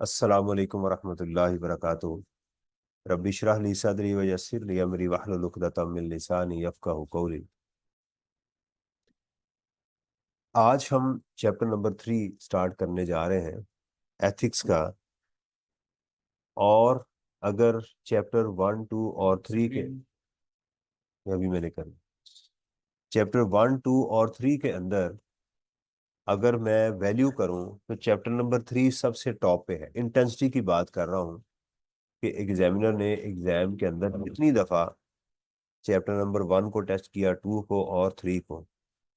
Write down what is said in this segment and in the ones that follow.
अस्सलामु अलैकुम वरहमतुल्लाहि वबरकातुहू। रब्बि इश्रह ली सदरी व यस्सिर ली अमरी वहलुल उक़दतम मिन लिसानी यफ़क़हू क़ौली। आज हम चैप्टर नंबर 3 स्टार्ट करने जा रहे हैं, एथिक्स का। और अगर चैप्टर 1, 2 और 3 के अभी मैंने कर चैप्टर 1, 2 और 3 के अंदर अगर मैं वैल्यू करूं तो चैप्टर नंबर 3 सबसे टॉप पे है। इंटेंसिटी की बात कर रहा हूं कि एग्जामिनर ने एग्जाम के अंदर कितनी दफ़ा चैप्टर नंबर 1 को टेस्ट किया, 2 को और 3 को।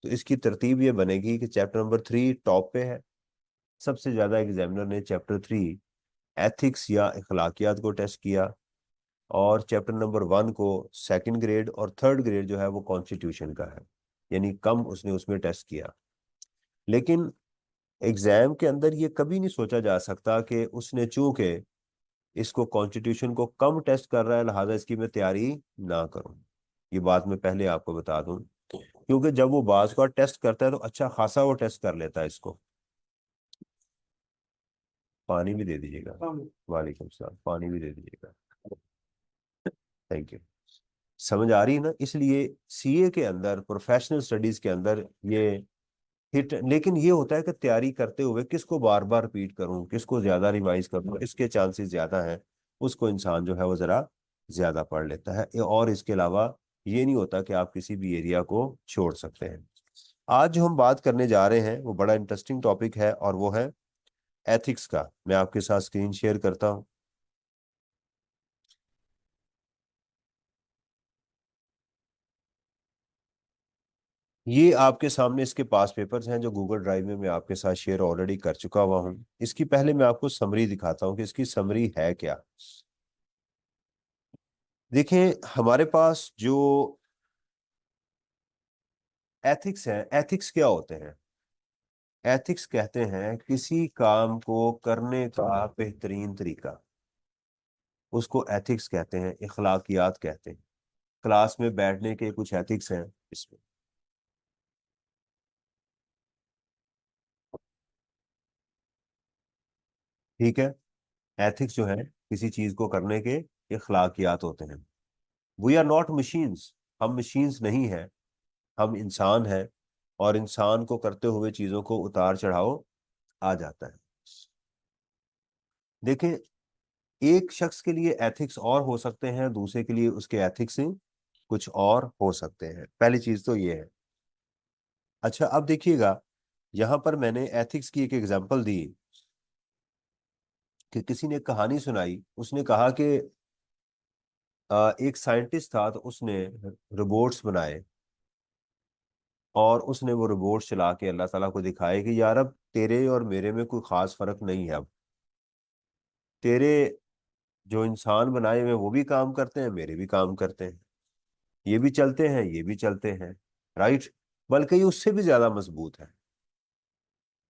तो इसकी तरतीब ये बनेगी कि चैप्टर नंबर 3 टॉप पे है। सबसे ज्यादा एग्जामिनर ने चैप्टर 3 एथिक्स या अखलाकियात को टेस्ट किया, और चैप्टर नंबर 1 को सेकंड ग्रेड और थर्ड ग्रेड जो है वो कॉन्स्टिट्यूशन का है, यानी कम उसने उसमें टेस्ट किया। लेकिन एग्जाम के अंदर ये कभी नहीं सोचा जा सकता कि उसने चूंकि इसको कॉन्स्टिट्यूशन को कम टेस्ट कर रहा है लिहाजा इसकी मैं तैयारी ना करूं। ये बात मैं पहले आपको बता दूं, क्योंकि जब वो बाज का टेस्ट करता है तो अच्छा खासा वो टेस्ट कर लेता है इसको। पानी भी दे दीजिएगा। वालेकुम सलाम, पानी भी दे दीजिएगा। Thank you. समझ आ रही है ना? इसलिए सीए के अंदर, प्रोफेशनल स्टडीज के अंदर ये हिट। लेकिन ये होता है कि तैयारी करते हुए किसको बार बार रिपीट करूं, किसको ज्यादा रिवाइज करूं, इसके चांसेस ज्यादा हैं उसको इंसान जो है वो जरा ज्यादा पढ़ लेता है। और इसके अलावा ये नहीं होता कि आप किसी भी एरिया को छोड़ सकते हैं। आज जो हम बात करने जा रहे हैं वो बड़ा इंटरेस्टिंग टॉपिक है, और वो है एथिक्स का। मैं आपके साथ स्क्रीन शेयर करता हूं। ये आपके सामने इसके पास पेपर्स हैं जो गूगल ड्राइव में मैं आपके साथ शेयर ऑलरेडी कर चुका हुआ हूं। इसकी पहले मैं आपको समरी दिखाता हूं कि इसकी समरी है क्या। देखें, हमारे पास जो एथिक्स है, एथिक्स क्या होते हैं? एथिक्स कहते हैं किसी काम को करने का बेहतरीन तरीका, उसको एथिक्स कहते हैं, इखलाकियात कहते हैं। क्लास में बैठने के कुछ एथिक्स हैं इसमें। ठीक है, एथिक्स जो है किसी चीज को करने के इखलाकियात होते हैं। वी आर नॉट मशीन्स, हम मशीन्स नहीं हैं, हम इंसान हैं। और इंसान को करते हुए चीजों को उतार चढ़ाव आ जाता है। देखें, एक शख्स के लिए एथिक्स और हो सकते हैं, दूसरे के लिए उसके एथिक्स कुछ और हो सकते हैं। पहली चीज तो ये है। अच्छा, अब देखिएगा, यहां पर मैंने एथिक्स की एक एग्जांपल दी कि किसी ने कहानी सुनाई। उसने कहा कि एक साइंटिस्ट था, तो उसने रोबोट्स बनाए, और उसने वो रोबोट्स चला के अल्लाह ताला को दिखाए कि यार अब तेरे और मेरे में कोई खास फर्क नहीं है। अब तेरे जो इंसान बनाए हुए वो भी काम करते हैं, मेरे भी काम करते हैं, ये भी चलते हैं, ये भी चलते हैं। राइट? बल्कि ये उससे भी ज्यादा मजबूत है।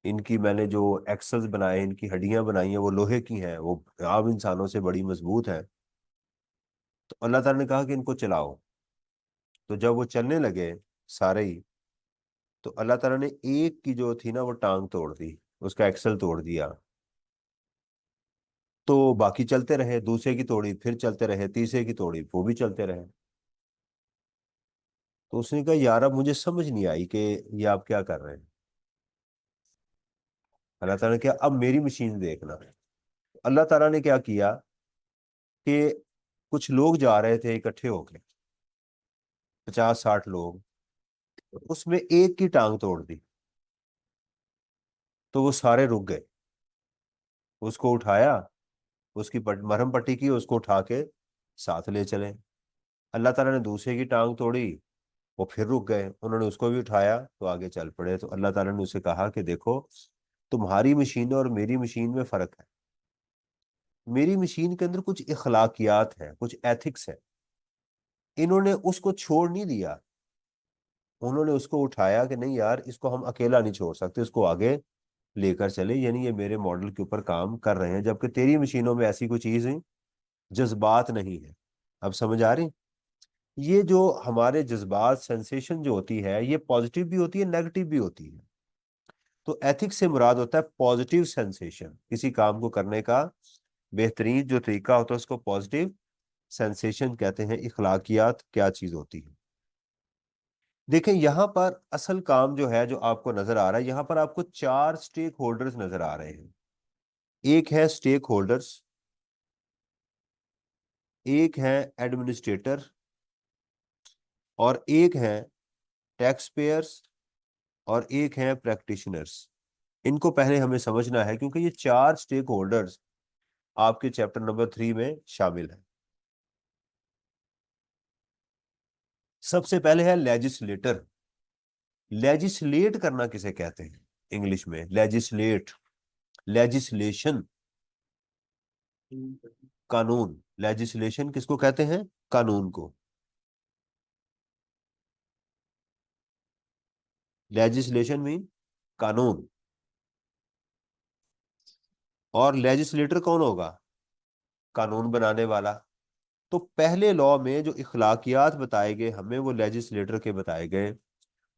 इनकी मैंने जो एक्सल्स बनाए, इनकी हड्डियां बनाई हैं, वो लोहे की हैं, वो आम इंसानों से बड़ी मजबूत है। तो अल्लाह ताला ने कहा कि इनको चलाओ। तो जब वो चलने लगे सारे ही, तो अल्लाह ताला ने एक की जो थी ना वो टांग तोड़ दी, उसका एक्सल तोड़ दिया। तो बाकी चलते रहे, दूसरे की तोड़ी, फिर चलते रहे, तीसरे की तोड़ी, वो भी चलते रहे। तो उसने कहा यार अब मुझे समझ नहीं आई कि ये आप क्या कर रहे हैं। अल्लाह ताला ने कहा अब मेरी मशीन देखना। अल्लाह ताला ने क्या किया कि कुछ लोग जा रहे थे इकट्ठे होके, 50-60 लोग। उसमें एक की टांग तोड़ दी, तो वो सारे रुक गए। उसको उठाया, उसकी मरहम पट्टी की, उसको उठा के साथ ले चले। अल्लाह ताला ने दूसरे की टांग तोड़ी, वो फिर रुक गए। उन्होंने उसको भी उठाया तो आगे चल पड़े। तो अल्लाह ताला ने उसे कहा कि देखो, तुम्हारी मशीन और मेरी मशीन में फर्क है। मेरी मशीन के अंदर कुछ इखलाकियात हैं, कुछ एथिक्स है। इन्होंने उसको छोड़ नहीं दिया, उन्होंने उसको उठाया कि नहीं यार, इसको हम अकेला नहीं छोड़ सकते, इसको आगे लेकर चले, यानी ये मेरे मॉडल के ऊपर काम कर रहे हैं। जबकि तेरी मशीनों में ऐसी कोई चीज है, जज्बात नहीं है। अब समझ आ रही? ये जो हमारे जज्बात, सेंसेशन जो होती है, ये पॉजिटिव भी होती है, नेगेटिव भी होती है। तो एथिक्स से मुराद होता है पॉजिटिव सेंसेशन, किसी काम को करने का बेहतरीन जो तरीका होता है उसको पॉजिटिव सेंसेशन कहते हैं। इखलाकियात क्या चीज होती है? देखें यहां पर असल काम जो है, जो आपको नजर आ रहा है, यहां पर आपको चार स्टेक होल्डर्स नजर आ रहे हैं। एक है स्टेक होल्डर्स, एक है एडमिनिस्ट्रेटर, और एक है टैक्स पेयर्स, और एक है प्रैक्टिशनर्स। इनको पहले हमें समझना है क्योंकि ये चार स्टेक होल्डर्स आपके चैप्टर नंबर 3 में शामिल है। सबसे पहले है लेजिस्लेटर। लेजिस्लेट करना किसे कहते हैं इंग्लिश में? लेजिस्लेट, लेजिस्लेशन, कानून। लेजिस्लेशन किसको कहते हैं? कानून को। लेजिस्लेशन मीन कानून। और लेजिस्लेटर कौन होगा? कानून बनाने वाला। तो पहले लॉ में जो इखलाकियात बताए गए हमें, वो लेजिस्लेटर के बताए गए।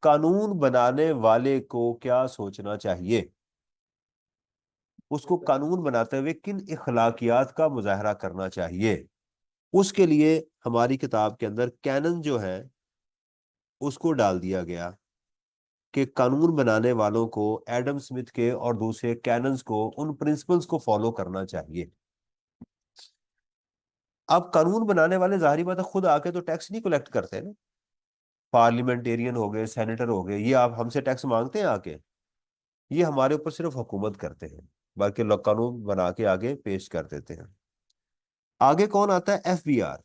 कानून बनाने वाले को क्या सोचना चाहिए, उसको कानून बनाते हुए किन इखलाकियात का मुजाहरा करना चाहिए, उसके लिए हमारी किताब के अंदर कैनन जो है उसको डाल दिया गया कि कानून बनाने वालों को, एडम स्मिथ के और दूसरे कैनन्स को, उन प्रिंसिपल्स को फॉलो करना चाहिए। अब कानून बनाने वाले जाहिर बात है खुद आके तो टैक्स नहीं कलेक्ट करते ना। पार्लियामेंटेरियन हो गए, सेनेटर हो गए, ये आप हमसे टैक्स मांगते हैं आके? ये हमारे ऊपर सिर्फ हुकूमत करते हैं, बाकी लोग कानून बना के आगे पेश कर देते हैं। आगे कौन आता है? एफबीआर।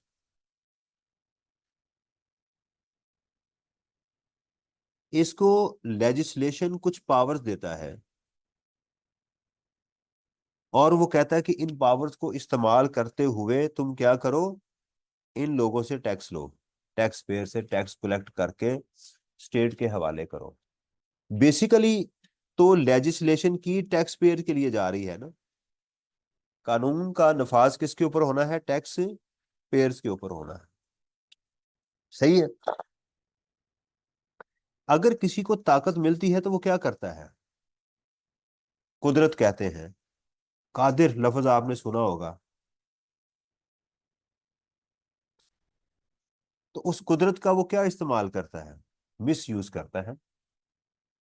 इसको लेजिस्लेशन कुछ पावर्स देता है, और वो कहता है कि इन पावर्स को इस्तेमाल करते हुए तुम क्या करो, इन लोगों से टैक्स लो, टैक्स पेयर से टैक्स कलेक्ट करके स्टेट के हवाले करो। बेसिकली तो लेजिस्लेशन की टैक्स पेयर के लिए जा रही है ना। कानून का नफाज किसके ऊपर होना है? टैक्स पेयर्स के ऊपर होना है। सही है। अगर किसी को ताकत मिलती है तो वो क्या करता है? कुदरत कहते हैं। कादिर लफ्ज आपने सुना होगा। तो उस कुदरत का वो क्या इस्तेमाल करता है? मिस यूज करता है।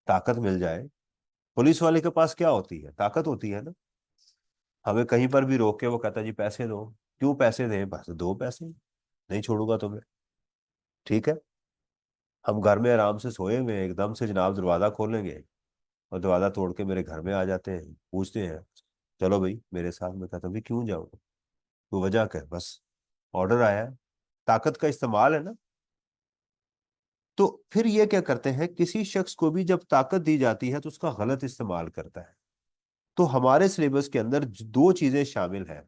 ताकत मिल जाए, पुलिस वाले के पास क्या होती है? ताकत होती है ना। हमें कहीं पर भी रोक के वो कहता है जी पैसे दो। क्यों पैसे दें? बस दो पैसे, नहीं छोड़ूंगा तुम्हें। ठीक है। हम घर में आराम से सोए हुए हैं, एकदम से जनाब दरवाजा खोलेंगे और दरवाजा तोड़ के मेरे घर में आ जाते हैं, पूछते हैं चलो भाई मेरे साथ। में कहता भाई क्यों जाओ? तो वजह क्या? बस ऑर्डर आया है। ताकत का इस्तेमाल है ना। तो फिर ये क्या करते हैं, किसी शख्स को भी जब ताकत दी जाती है तो उसका गलत इस्तेमाल करता है। तो हमारे सिलेबस के अंदर दो चीजें शामिल हैं,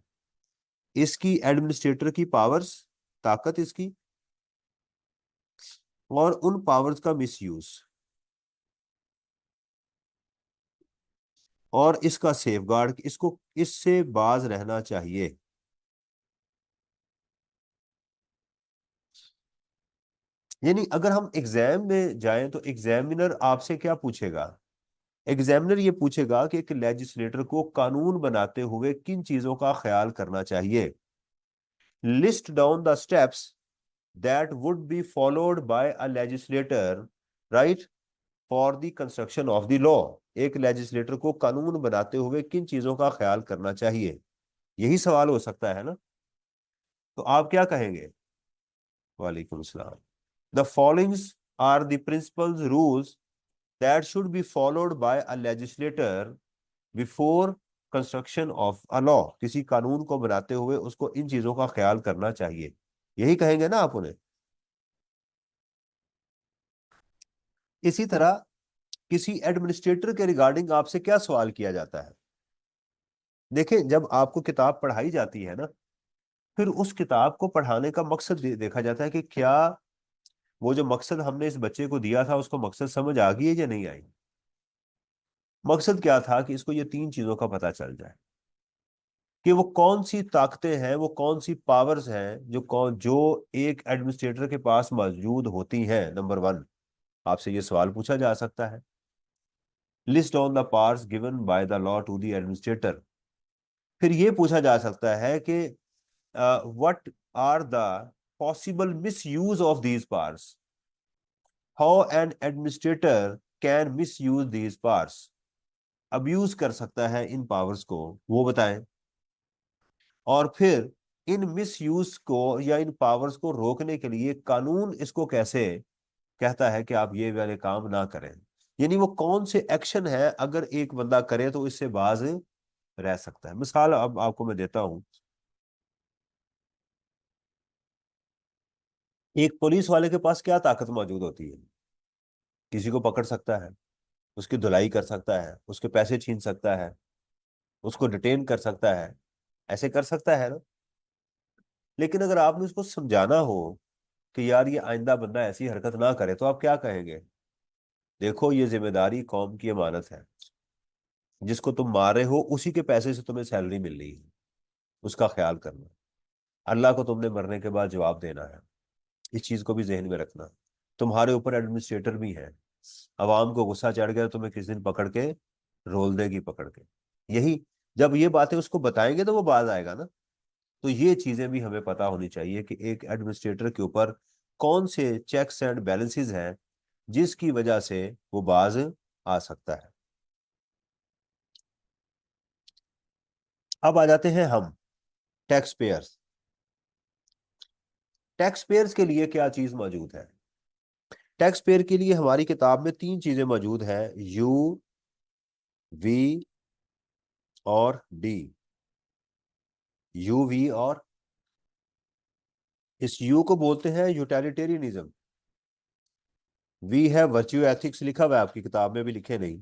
इसकी एडमिनिस्ट्रेटर की पावर्स, ताकत इसकी, और उन पावर्स का मिसयूज, और इसका सेफगार्ड, इसको इससे बाज रहना चाहिए। यानी अगर हम एग्जाम में जाएं तो एग्जामिनर आपसे क्या पूछेगा? एग्जामिनर ये पूछेगा कि एक लेजिस्लेटर को कानून बनाते हुए किन चीजों का ख्याल करना चाहिए। List down the steps that would be followed by a legislator, right, for the construction of the law. एक लेजिस्लेटर को कानून बनाते हुए किन चीजों का ख्याल करना चाहिए, यही सवाल हो सकता है ना। तो आप क्या कहेंगे? वालेकुम सलाम। The followings are the principles rules that should be followed by a legislator before construction of a law। किसी कानून को बनाते हुए उसको इन चीजों का ख्याल करना चाहिए, यही कहेंगे ना आप उन्हें। इसी तरह किसी एडमिनिस्ट्रेटर के रिगार्डिंग आपसे क्या सवाल किया जाता है? देखिए जब आपको किताब पढ़ाई जाती है ना, फिर उस किताब को पढ़ाने का मकसद देखा जाता है कि क्या वो जो मकसद हमने इस बच्चे को दिया था उसको मकसद समझ आ गई है या नहीं आई। मकसद क्या था कि इसको ये तीन चीजों का पता चल जाए कि वो कौन सी ताकतें हैं, वो कौन सी पावर्स हैं जो एक एडमिनिस्ट्रेटर के पास मौजूद होती हैं। नंबर वन, आपसे ये सवाल पूछा जा सकता है। List on the powers given by the law to the administrator. फिर ये पूछा जा सकता है कि what are the possible misuse of these powers, how an administrator can misuse these powers, abuse कर सकता है इन पावर्स को, वो बताएं। और फिर इन मिस यूज को या इन पावर्स को रोकने के लिए कानून इसको कैसे कहता है कि आप ये वाले काम ना करें, यानी वो कौन से एक्शन है अगर एक बंदा करे तो इससे बाज रह सकता है। मिसाल अब आपको मैं देता हूं। एक पुलिस वाले के पास क्या ताकत मौजूद होती है? किसी को पकड़ सकता है, उसकी धुलाई कर सकता है, उसके पैसे छीन सकता है, उसको डिटेन कर सकता है, ऐसे कर सकता है ना। लेकिन अगर आपने उसको समझाना हो कि यार ये आइंदा बंदा ऐसी हरकत ना करे, तो आप क्या कहेंगे? देखो ये जिम्मेदारी कौम की अमानत है, जिसको तुम मार रहे हो उसी के पैसे से तुम्हें सैलरी मिल रही है, उसका ख्याल करना। अल्लाह को तुमने मरने के बाद जवाब देना है, इस चीज को भी जहन में रखना। तुम्हारे ऊपर एडमिनिस्ट्रेटर भी है, अवाम को गुस्सा चढ़ गया तो तुम्हें किस दिन पकड़ के रोल देगी पकड़ के। यही, जब ये बातें उसको बताएंगे तो वो बाज आएगा ना। तो ये चीजें भी हमें पता होनी चाहिए कि एक एडमिनिस्ट्रेटर के ऊपर कौन से चेक्स एंड बैलेंसेस हैं जिसकी वजह से वो बाज आ सकता है। अब आ जाते हैं हम टैक्स पेयर्स। टैक्स पेयर्स के लिए क्या चीज मौजूद है? टैक्स पेयर के लिए हमारी किताब में तीन चीजें मौजूद हैं, यू, वी और डी। यू, वी और, इस यू को बोलते हैं यूटिलिटेरियनिज्म। वी है वर्च्यू एथिक्स, लिखा हुआ है आपकी किताब में भी, लिखे नहीं।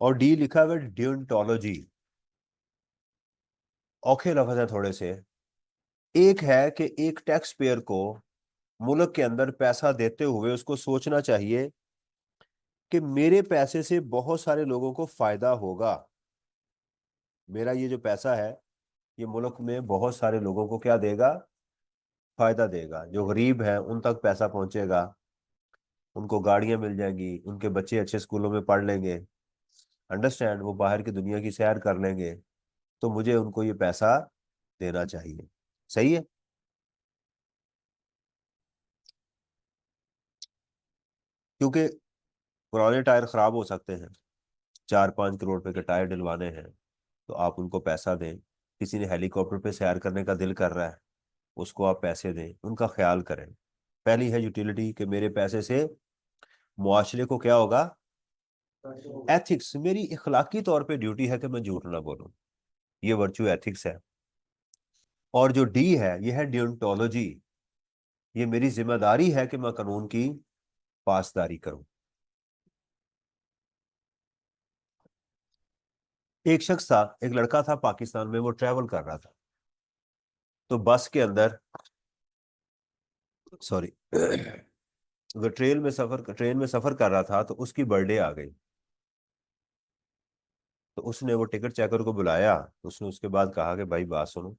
और डी लिखा हुआ है डियोंटोलॉजी। औखे लफ्ज है थोड़े से। एक है कि एक टैक्स पेयर को मुल्क के अंदर पैसा देते हुए उसको सोचना चाहिए कि मेरे पैसे से बहुत सारे लोगों को फायदा होगा। मेरा ये जो पैसा है ये मुल्क में बहुत सारे लोगों को क्या देगा? फायदा देगा। जो गरीब है उन तक पैसा पहुंचेगा, उनको गाड़ियां मिल जाएंगी, उनके बच्चे अच्छे स्कूलों में पढ़ लेंगे, अंडरस्टैंड, वो बाहर की दुनिया की सैर कर लेंगे। तो मुझे उनको ये पैसा देना चाहिए। सही है। क्योंकि पुराने टायर खराब हो सकते हैं, 4-5 करोड़ रुपए के टायर डलवाने हैं, तो आप उनको पैसा दें। किसी ने हेलीकॉप्टर पे सैर करने का दिल कर रहा है, उसको आप पैसे दें, उनका ख्याल करें। पहली है यूटिलिटी, कि मेरे पैसे से मुआशरे को क्या होगा? एथिक्स, मेरी इखलाकी तौर पे ड्यूटी है कि मैं झूठ ना बोलूं, ये वर्चू एथिक्स है। और जो डी है ये है डियोंटोलॉजी, ये मेरी जिम्मेदारी है कि मैं कानून की पासदारी करूं। एक शख्स था, एक लड़का था पाकिस्तान में, वो ट्रैवल कर रहा था। तो बस के अंदर, सॉरी, वो ट्रेन में सफर कर रहा था, तो उसकी बर्थडे आ गई। तो उसने वो टिकट चेकर को बुलाया, तो उसने उसके बाद कहा कि भाई बात सुनो,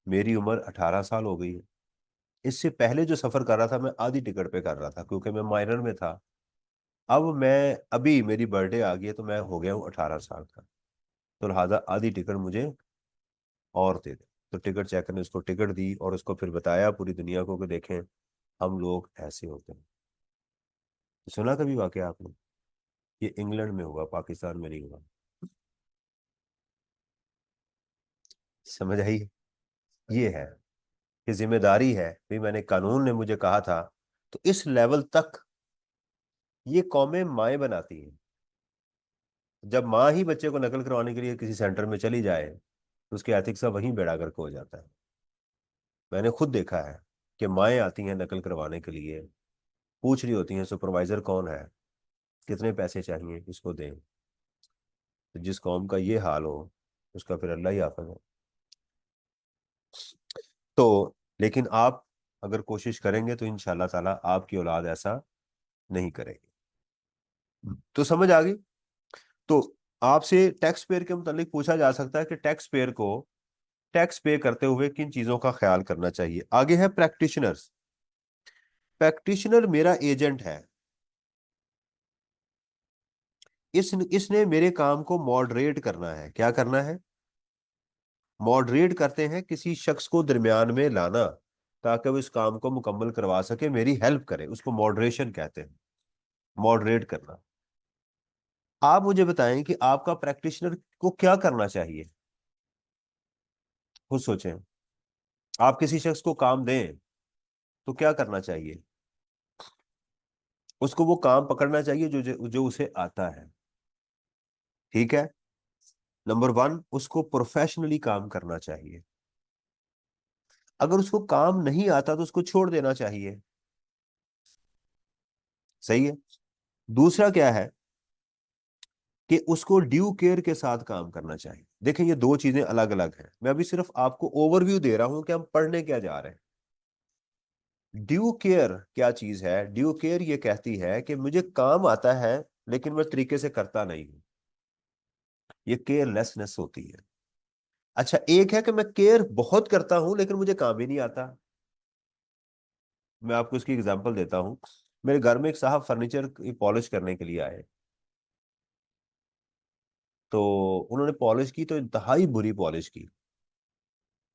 मेरी उम्र 18 साल हो गई है। इससे पहले जो सफर कर रहा था मैं आधी टिकट पे कर रहा था क्योंकि मैं माइनर में था। अब मैं, अभी मेरी बर्थडे आ गई है तो मैं हो गया हूँ 18 साल का, तो लिहाजा आधी टिकट मुझे और दे दे। तो टिकट चेकर ने उसको टिकट दी और उसको फिर बताया पूरी दुनिया को कि देखें हम लोग ऐसे होते हैं। तो सुना कभी वाकया आपने? ये इंग्लैंड में हुआ, पाकिस्तान में नहीं हुआ। समझ आई? ये है कि जिम्मेदारी है भी, मैंने, कानून ने मुझे कहा था। तो इस लेवल तक ये कौमें माएँ बनाती हैं। जब माँ ही बच्चे को नकल करवाने के लिए किसी सेंटर में चली जाए तो उसके एथिक्स का वहीं बेड़ा गर्क हो जाता है। मैंने खुद देखा है कि माएँ आती हैं नकल करवाने के लिए, पूछ रही होती हैं सुपरवाइजर कौन है, कितने पैसे चाहिए, किसको दें। तो जिस कौम का ये हाल हो उसका फिर अल्लाह ही हाफिज है। तो लेकिन आप अगर कोशिश करेंगे तो इंशाल्लाह ताला आपकी औलाद ऐसा नहीं करेगी। तो समझ आ गई। तो आपसे टैक्स पेयर के मुतालिक पूछा जा सकता है कि टैक्स पेयर को टैक्स पे करते हुए किन चीजों का ख्याल करना चाहिए। आगे है प्रैक्टिशनर्स। प्रैक्टिशनर मेरा एजेंट है। इसने मेरे काम को मॉडरेट करना है। क्या करना है? मॉडरेट करते हैं, किसी शख्स को दरमियान में लाना ताकि वो इस काम को मुकम्मल करवा सके, मेरी हेल्प करे, उसको मॉडरेशन कहते हैं, मॉडरेट करना। आप मुझे बताएं कि आपका प्रैक्टिशनर को क्या करना चाहिए, खुद सोचें। आप किसी शख्स को काम दें तो क्या करना चाहिए? उसको वो काम पकड़ना चाहिए जो जो जो उसे आता है। ठीक है। नंबर वन, उसको प्रोफेशनली काम करना चाहिए। अगर उसको काम नहीं आता तो उसको छोड़ देना चाहिए। सही है। दूसरा क्या है कि उसको ड्यू केयर के साथ काम करना चाहिए। देखें, ये दो चीजें अलग अलग हैं। मैं अभी सिर्फ आपको ओवरव्यू दे रहा हूं कि हम पढ़ने क्या जा रहे हैं। ड्यू केयर क्या चीज है? ड्यू केयर ये कहती है कि मुझे काम आता है लेकिन मैं तरीके से करता नहीं हूं। ये केयरलेसनेस होती है। अच्छा, एक है कि मैं केयर बहुत करता हूं लेकिन मुझे काम ही नहीं आता। मैं आपको इसकी एग्जांपल देता हूं। मेरे घर में एक साहब फर्नीचर की पॉलिश करने के लिए आए। तो उन्होंने पॉलिश की तो इंतहाई बुरी पॉलिश की।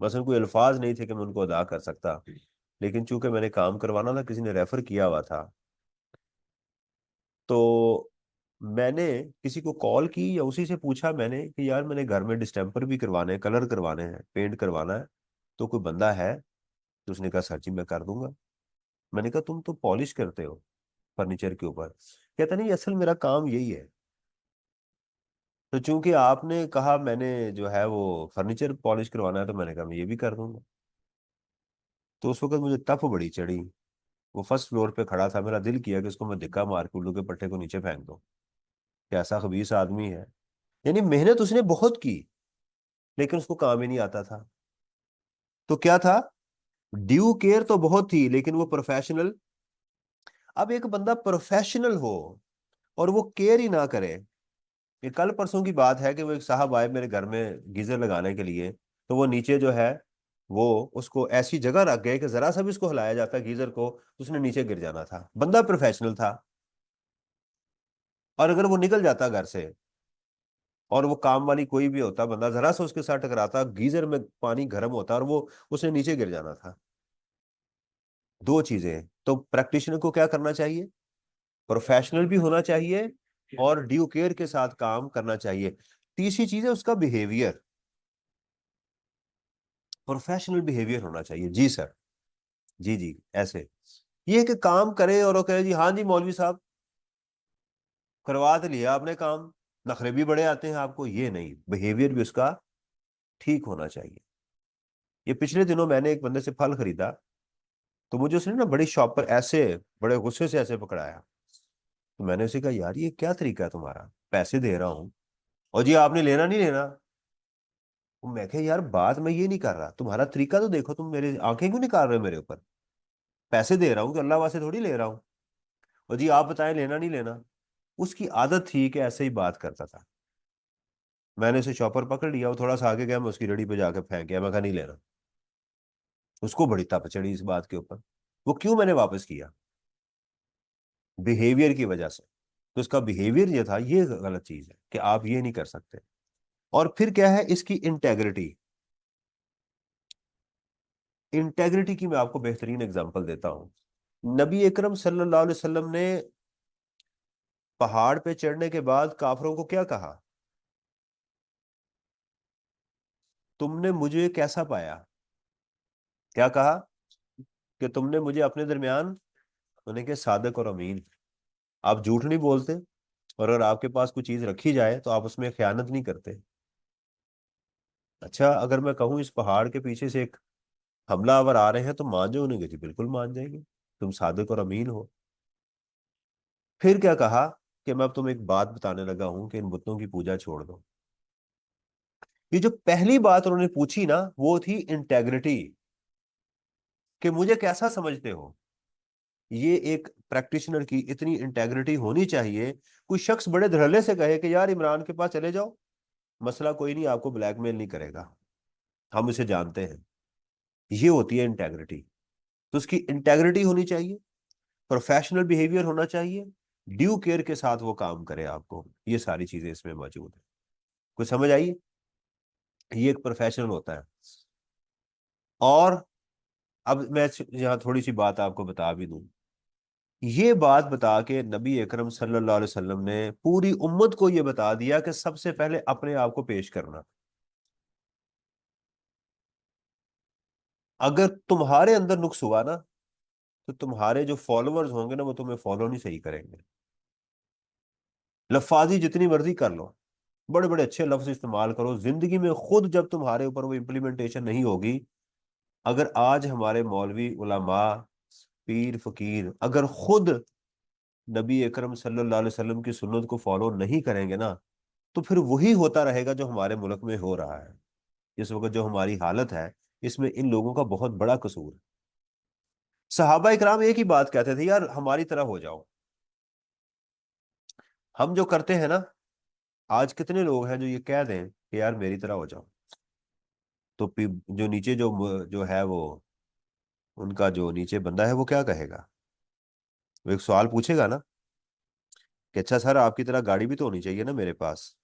बस कोई अल्फाज नहीं थे कि मैं उनको अदा कर सकता। लेकिन चूंकि मैंने काम करवाना था, किसी ने रेफर किया हुआ था, तो मैंने किसी को कॉल की या उसी से पूछा मैंने कि यार मैंने घर में डिस्टेम्पर भी करवाने हैं, कलर करवाने हैं, पेंट करवाना है, तो कोई बंदा है? तो उसने कहा सर जी मैं कर दूंगा। मैंने कहा तुम तो पॉलिश करते हो फर्नीचर के ऊपर। कहता नहीं, असल मेरा काम यही है। तो चूंकि आपने कहा मैंने जो है वो फर्नीचर पॉलिश करवाना है, तो मैंने कहा मैं ये भी कर दूंगा। तो उस वक्त मुझे तफ बड़ी चढ़ी। वो फर्स्ट फ्लोर पे खड़ा था, मेरा दिल किया कि उसको मैं धिक्का मार के उल्लू के पट्टे को नीचे फेंक दूं। कैसा खबीस आदमी है। यानी मेहनत उसने बहुत की लेकिन उसको काम ही नहीं आता था। तो क्या था? ड्यू केयर तो बहुत थी लेकिन वो प्रोफेशनल। अब एक बंदा प्रोफेशनल हो और वो केयर ही ना करे। ये कल परसों की बात है कि वो एक साहब आए मेरे घर में गीजर लगाने के लिए। तो वो नीचे जो है वो उसको ऐसी जगह रख गए कि जरा सा भी उसको हिलाया जाता गीजर को तो उसने नीचे गिर जाना था। बंदा प्रोफेशनल था। और अगर वो निकल जाता घर से और वो काम वाली कोई भी होता बंदा, जरा सा उसके साथ टकराता, गीजर में पानी गर्म होता और वो उसने नीचे गिर जाना था। दो चीजें। तो प्रैक्टिशनर को क्या करना चाहिए? प्रोफेशनल भी होना चाहिए और ड्यू केयर के साथ काम करना चाहिए। तीसरी चीज है उसका बिहेवियर। प्रोफेशनल बिहेवियर होना चाहिए। जी सर, जी जी, ऐसे। ये कि काम करे और वो कहे जी हाँ जी मौलवी साहब करवा तो लिया आपने काम, नखरे भी बड़े आते हैं आपको, ये नहीं। बिहेवियर भी उसका ठीक होना चाहिए। ये पिछले दिनों मैंने एक बंदे से फल खरीदा, तो मुझे उसने ना बड़ी शॉप पर ऐसे बड़े गुस्से से ऐसे पकड़ाया। तो मैंने उसे कहा यार ये क्या तरीका है तुम्हारा, पैसे दे रहा हूँ और जी आपने लेना नहीं लेना। तो मैं कहा यार बात मैं ये नहीं कर रहा, तुम्हारा तरीका तो देखो, तुम मेरे आंखें क्यों निकाल रहे हो मेरे ऊपर? पैसे दे रहा हूँ तो अल्लाह वास्ते थोड़ी ले रहा हूँ। और जी आप बताएं लेना नहीं लेना। उसकी आदत थी कि ऐसे ही बात करता था। मैंने उसे शॉपर पकड़ लिया, वो थोड़ा सा आगे गया, मैं उसकी रेडी पे जाके फेंक गया, मैं कहा नहीं लेना। उसको बड़ी तप चढ़ी इस बात के ऊपर। वो क्यों मैंने वापस किया? बिहेवियर की वजह से। तो उसका बिहेवियर ये था, ये गलत चीज है कि आप ये नहीं कर सकते। और फिर क्या है इसकी इंटेग्रिटी। इंटेग्रिटी की मैं आपको बेहतरीन एग्जांपल देता हूं। नबी अकरम सल्लल्लाहु अलैहि वसल्लम ने पहाड़ पे चढ़ने के बाद काफरों को क्या कहा? तुमने मुझे कैसा पाया? क्या कहा? कि तुमने मुझे अपने दरमियान, उन्हें के सादिक और अमीन। आप झूठ नहीं बोलते और अगर आपके पास कोई चीज रखी जाए तो आप उसमें खयानत नहीं करते। अच्छा, अगर मैं कहूँ इस पहाड़ के पीछे से एक हमलावर आ रहे हैं तो मान जाओगे? जी बिल्कुल मान जाएंगे, तुम सादिक और अमीन हो। फिर क्या कहा? कि मैं अब तुम्हें एक बात बताने लगा हूं कि इन बुतों की पूजा छोड़ दो। ये जो पहली बात उन्होंने पूछी ना वो थी इंटेग्रिटी, कि मुझे कैसा समझते हो। ये एक प्रैक्टिशनर की इतनी इंटेग्रिटी होनी चाहिए। कोई शख्स बड़े धड़ल्ले से कहे कि यार इमरान के पास चले जाओ, मसला कोई नहीं, आपको ब्लैकमेल नहीं करेगा, हम इसे जानते हैं। ये होती है इंटेग्रिटी। तो उसकी इंटेग्रिटी होनी चाहिए, प्रोफेशनल बिहेवियर होना चाहिए ड्यू केयर के साथ वो काम करे आपको, ये सारी चीजें इसमें मौजूद है। कुछ समझ आई? ये एक प्रोफेशनल होता है। और अब मैं यहाँ थोड़ी सी बात आपको बता भी दूं। ये बात बता के नबी अकरम सल्लल्लाहु अलैहि वसल्लम ने पूरी उम्मत को ये बता दिया कि सबसे पहले अपने आप को पेश करना। अगर तुम्हारे अंदर नुक्स हुआ ना, तो तुम्हारे जो फॉलोअर्स होंगे ना वो तुम्हें फॉलो नहीं सही करेंगे। लफाजी जितनी मर्जी कर लो, बड़े बड़े अच्छे लफ्ज इस्तेमाल करो, जिंदगी में खुद जब तुम्हारे ऊपर वो इम्प्लीमेंटेशन नहीं होगी। अगर आज हमारे मौलवी उलमा पीर फकीर अगर खुद नबी अकरम सल्लल्लाहु अलैहि वसल्लम की सुन्नत को फॉलो नहीं करेंगे ना, तो फिर वही होता रहेगा जो हमारे मुल्क में हो रहा है। इस वक्त जो हमारी हालत है, इसमें इन लोगों का बहुत बड़ा कसूर है। सहाबा इकराम एक ही बात कहते थे, यार हमारी तरह हो जाओ। हम जो करते हैं ना, आज कितने लोग हैं जो ये कह दें कि यार मेरी तरह हो जाओ, तो जो नीचे जो है वो, उनका जो नीचे बंदा है वो क्या कहेगा? वो एक सवाल पूछेगा ना कि अच्छा सर, आपकी तरह गाड़ी भी तो होनी चाहिए ना मेरे पास,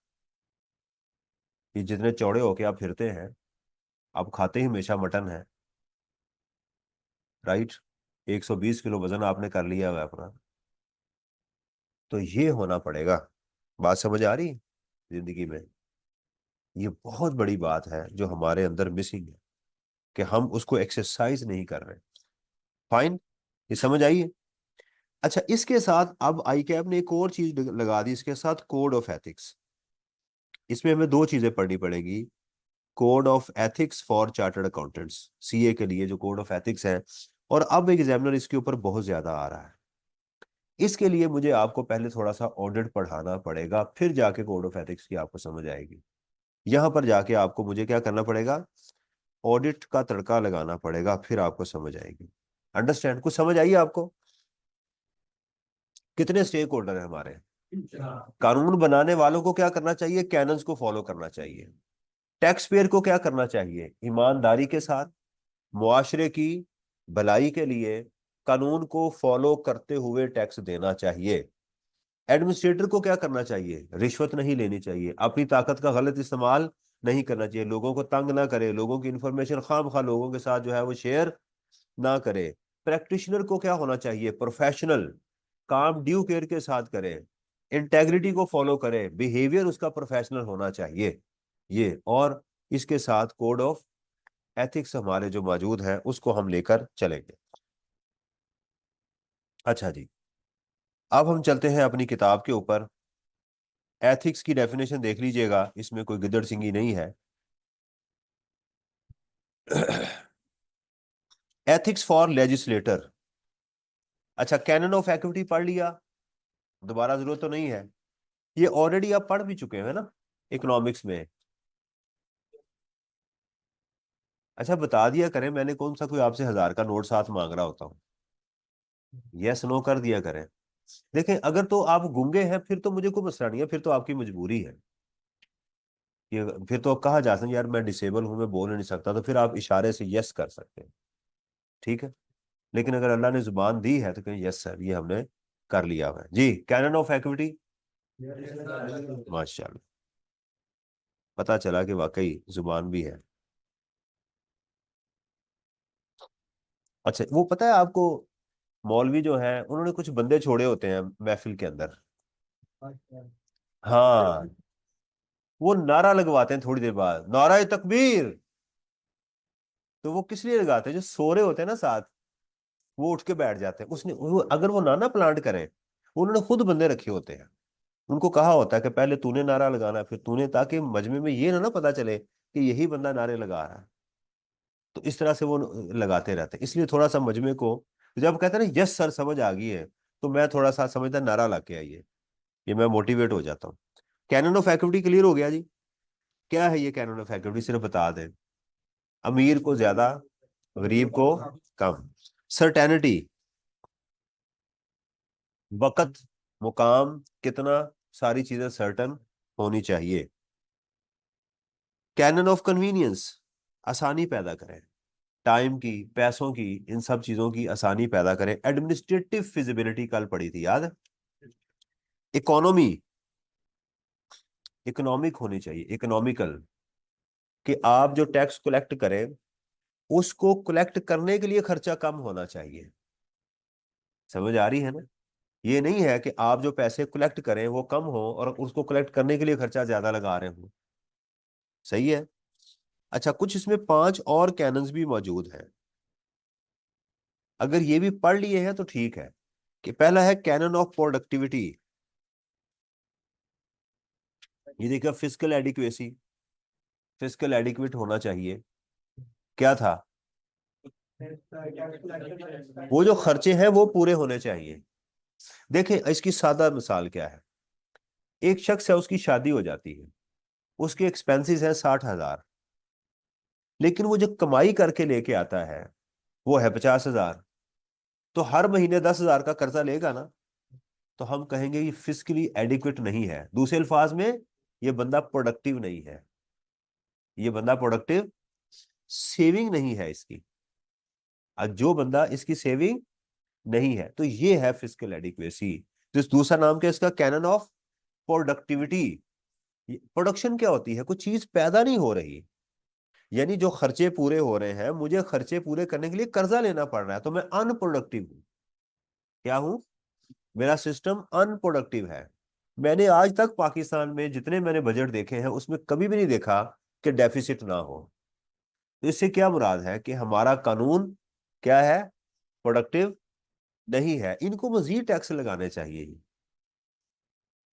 कि जितने चौड़े होके आप फिरते हैं, आप खाते ही हमेशा मटन है, राइट? 120 किलो वजन आपने कर लिया हुआ है अपना। तो ये होना पड़ेगा। बात समझ आ रही है? जिंदगी में ये बहुत बड़ी बात है जो हमारे अंदर मिसिंग है, कि हम उसको एक्सरसाइज नहीं कर रहे। फाइन, ये समझ आई है? अच्छा, इसके साथ अब आई कैब ने एक और चीज लगा दी इसके साथ, कोड ऑफ एथिक्स। इसमें हमें दो चीजें पढ़नी पड़ेगी। Code of ethics for chartered accountants, CA के लिए जो कोड ऑफ एथिक्स है, और अब एग्जामिनर इसके ऊपर बहुत ज्यादा आ रहा है। इसके लिए मुझे आपको पहले थोड़ा सा ऑडिट पढ़ाना पड़ेगा, फिर जाके कोड ऑफ एथिक्स की आपको समझ आएगी। यहां पर जाके आपको मुझे क्या करना पड़ेगा? ऑडिट का तड़का लगाना पड़ेगा, फिर आपको समझ आएगी। अंडरस्टैंड? कुछ समझ आई आपको? कितने स्टेक होल्डर है हमारे? कानून बनाने वालों को क्या करना चाहिए? कैनन्स को फॉलो करना चाहिए। टैक्स पेयर को क्या करना चाहिए? ईमानदारी के साथ मुआशरे की भलाई के लिए कानून को फॉलो करते हुए टैक्स देना चाहिए। एडमिनिस्ट्रेटर को क्या करना चाहिए? रिश्वत नहीं लेनी चाहिए, अपनी ताकत का गलत इस्तेमाल नहीं करना चाहिए, लोगों को तंग ना करे, लोगों की इंफॉर्मेशन खाम खा लोगों के साथ जो है वो शेयर ना करे। प्रैक्टिशनर को क्या होना चाहिए? प्रोफेशनल, काम ड्यू केयर के साथ करे, इंटेग्रिटी को फॉलो करे, बिहेवियर उसका प्रोफेशनल होना चाहिए। ये और इसके साथ कोड ऑफ एथिक्स हमारे जो मौजूद है उसको हम लेकर चलेंगे। अच्छा जी, अब हम चलते हैं अपनी किताब के ऊपर। एथिक्स की डेफिनेशन देख लीजिएगा, इसमें कोई गिदड़ सिंगी नहीं है। Ethics for legislator. अच्छा, कैनन ऑफ एक्विटी पढ़ लिया, दोबारा जरूरत तो नहीं है। ये ऑलरेडी आप पढ़ भी चुके हैं ना इकोनॉमिक्स में। अच्छा, बता दिया करें, मैंने कौन सा कोई आपसे 1000 का नोट साथ मांग रहा होता हूँ? यस नो कर दिया करें। देखें, अगर तो आप गूंगे हैं फिर तो मुझे कोई मसला नहीं है, फिर तो आपकी मजबूरी है। ये फिर तो कहा जा सकता है यार मैं डिसेबल हूं, मैं बोल नहीं सकता, तो फिर आप इशारे से यस कर सकते हैं। ठीक है। लेकिन अगर अल्लाह ने जुबान दी है तो कहें यस सर, ये हमने कर लिया हुआ है जी। कैनन ऑफ एक्विटी, माशाल्लाह, पता चला कि वाकई जुबान भी है। अच्छा, वो पता है आपको, मौलवी जो है उन्होंने कुछ बंदे छोड़े होते हैं महफिल के अंदर। हाँ, वो नारा लगवाते हैं थोड़ी देर बाद, नारा तकबीर। तो वो किस लिए लगाते हैं? जो सो रहे होते हैं ना साथ, वो उठ के बैठ जाते हैं। अगर वो नाना प्लांट करें, उन्होंने खुद बंदे रखे होते हैं, उनको कहा होता है कि पहले तूने नारा लगाना फिर तूने, ताकि मजमे में ये ना पता चले कि यही बंदा नारे लगा रहा है। तो इस तरह से वो लगाते रहते हैं। इसलिए थोड़ा सा मजमे को, जब कहते हैं ना यस सर समझ आ गई है, तो मैं थोड़ा सा समझता नारा ला के आइए, ये मैं मोटिवेट हो जाता हूँ। कैनन ऑफ एक्टिविटी क्लियर हो गया जी? क्या है ये कैनन ऑफ एक्टिविटी, सिर्फ बता दें। अमीर को ज्यादा, गरीब को कम। सर्टेनिटी, वक्त, मुकाम, कितना, सारी चीजें सर्टन होनी चाहिए। कैनन ऑफ कन्वीनियंस, आसानी पैदा करें, टाइम की, पैसों की, इन सब चीजों की आसानी पैदा करें। एडमिनिस्ट्रेटिव फिजिबिलिटी कल पड़ी थी, याद है? इकोनॉमी, इकोनॉमिक होनी चाहिए, इकोनॉमिकल, कि आप जो टैक्स कलेक्ट करें उसको कलेक्ट करने के लिए खर्चा कम होना चाहिए। समझ आ रही है ना? ये नहीं है कि आप जो पैसे कलेक्ट करें वो कम हो और उसको कलेक्ट करने के लिए खर्चा ज्यादा लगा रहे हो। सही है। अच्छा, कुछ इसमें 5 और कैनन्स भी मौजूद हैं। अगर ये भी पढ़ लिए हैं तो ठीक है। कि पहला है कैनन ऑफ प्रोडक्टिविटी। ये देखिए, फिजिकल एडिक्वेसी, फिजिकल एडिक्वेट होना चाहिए। क्या था? वो जो खर्चे हैं वो पूरे होने चाहिए। देखें, इसकी सादा मिसाल क्या है। एक शख्स है, उसकी शादी हो जाती है, उसके एक्सपेंसेस हैं 60,000, लेकिन वो जो कमाई करके लेके आता है वो है 50,000। तो हर महीने 10,000 का कर्जा लेगा ना, तो हम कहेंगे ये फिजिकली एडिक्वेट नहीं है। दूसरे अल्फाज में, ये बंदा प्रोडक्टिव नहीं है, ये बंदा प्रोडक्टिव सेविंग नहीं है इसकी। और जो बंदा इसकी सेविंग नहीं है, तो ये है फिजिकल एडिक्वेसी। तो इस दूसरा नाम क्या है इसका? Canon of productivity. प्रोडक्शन क्या होती है? कुछ चीज पैदा नहीं हो रही, यानी जो खर्चे पूरे हो रहे हैं, मुझे खर्चे पूरे करने के लिए कर्जा लेना पड़ रहा है, तो मैं अनप्रोडक्टिव हूं। क्या हूं? मेरा सिस्टम अनप्रोडक्टिव है। मैंने आज तक पाकिस्तान में जितने मैंने बजट देखे हैं उसमें कभी भी नहीं देखा कि डेफिसिट ना हो। तो इससे क्या मुराद है कि हमारा कानून क्या है? प्रोडक्टिव नहीं है। इनको मजीद टैक्स लगाने चाहिए,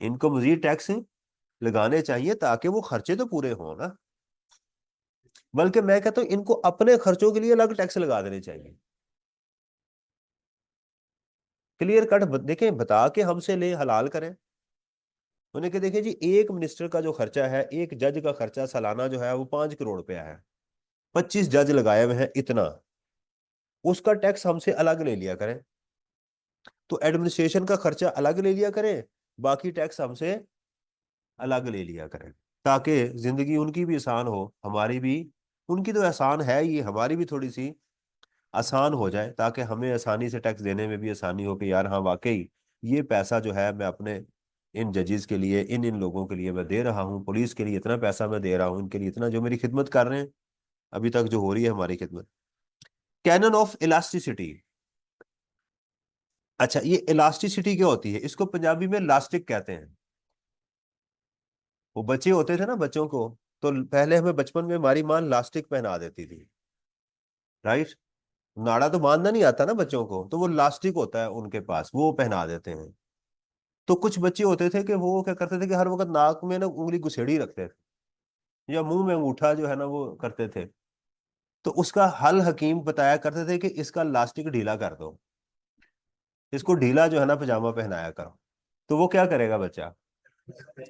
इनको मजीद टैक्स लगाने चाहिए ताकि वो खर्चे तो पूरे हों ना। बल्कि मैं कहता हूं इनको अपने खर्चों के लिए अलग टैक्स लगा देने चाहिए। क्लियर कट देखें, बता के हमसे ले, हलाल करें। उन्हें कि देखिए जी, एक मिनिस्टर का जो खर्चा है, एक जज का खर्चा सालाना जो है वो 5 करोड़ रुपया है, 25 जज लगाए हुए हैं, इतना उसका टैक्स हमसे अलग ले लिया करें। तो एडमिनिस्ट्रेशन का खर्चा अलग ले लिया करें, बाकी टैक्स हमसे अलग ले लिया करें, ताकि जिंदगी उनकी भी आसान हो, हमारी भी। उनकी तो आसान है ही, हमारी भी थोड़ी सी आसान हो जाए, ताकि हमें आसानी से टैक्स देने में भी आसानी हो कि यार हाँ वाकई ये पैसा जो है मैं अपने इन जजेस के लिए, इन इन लोगों के लिए मैं दे रहा हूँ, पुलिस के लिए इतना पैसा मैं दे रहा हूँ, इनके लिए इतना, जो मेरी खिदमत कर रहे हैं अभी तक जो हो रही है हमारी खिदमत। Canon of elasticity. अच्छा, ये इलास्टिसिटी क्या होती है? इसको पंजाबी में लास्टिक कहते हैं। वो बच्चे होते थे ना, बच्चों को तो पहले हमें बचपन में हमारी माँ लास्टिक पहना देती थी, राइट? नाड़ा तो बांधना नहीं आता ना बच्चों को, तो वो लास्टिक होता है उनके पास, वो पहना देते हैं। तो कुछ बच्चे होते थे कि वो क्या करते थे कि हर वक्त नाक में ना उंगली घुसेड़ी रखते थे, या मुंह में अंगूठा जो है ना वो करते थे। तो उसका हल हकीम बताया करते थे कि इसका लास्टिक ढीला कर दो, इसको ढीला जो है ना पजामा पहनाया करो। तो वो क्या करेगा बच्चा?